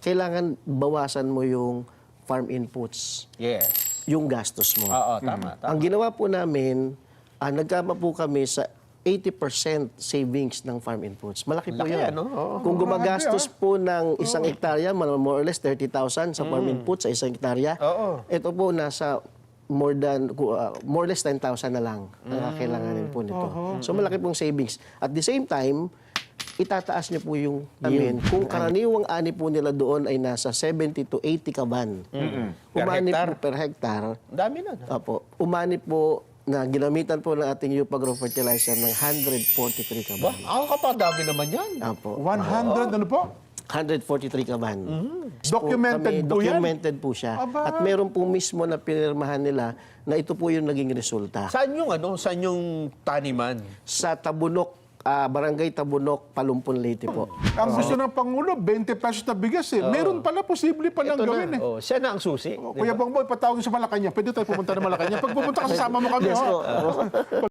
kailangan bawasan mo yung farm inputs, Yes. yung gastos mo. Oo, tama. Ang ginawa po namin, nagkama po kami sa 80% savings ng farm inputs. Malaki po Laki, yun. ano? Oo. Kung gumagastos po ng isang hektarya, more or less 30,000 sa farm inputs sa isang hektarya, Oo. ito po nasa more or less 10,000 na lang ang kailanganin po nito. So malaki pong savings. At the same time, itataas niyo po yung amin. Kung karaniwang ani po nila doon ay nasa 70 to 80 kaban. Per Umani hectare? po per hectare. Ang dami na. Opo. Umani po na ginamitan po ng ating Upagro fertilizer ng 143 kaban. Ang kapag-dami naman yan. Opo. 100, ano po? 143 kaban. Documented po yan? Documented po siya. Aba. At meron po mismo na pinirmahan nila na ito po yung naging resulta. Saan yung saan yung taniman? Sa Tabunok, Barangay Tabunok, Palumpon Leyte po. Ang gusto ng Pangulo, 20 pesos na bigas eh. Meron pala, posible palang Ito gawin na. eh. Oh, siya na ang susi. Kuya Bongboy, patawag sa Malacanang. Pwede tayo pumunta na Malacanang. Pag pumunta ka, sasama mo kami. Yes ho? po.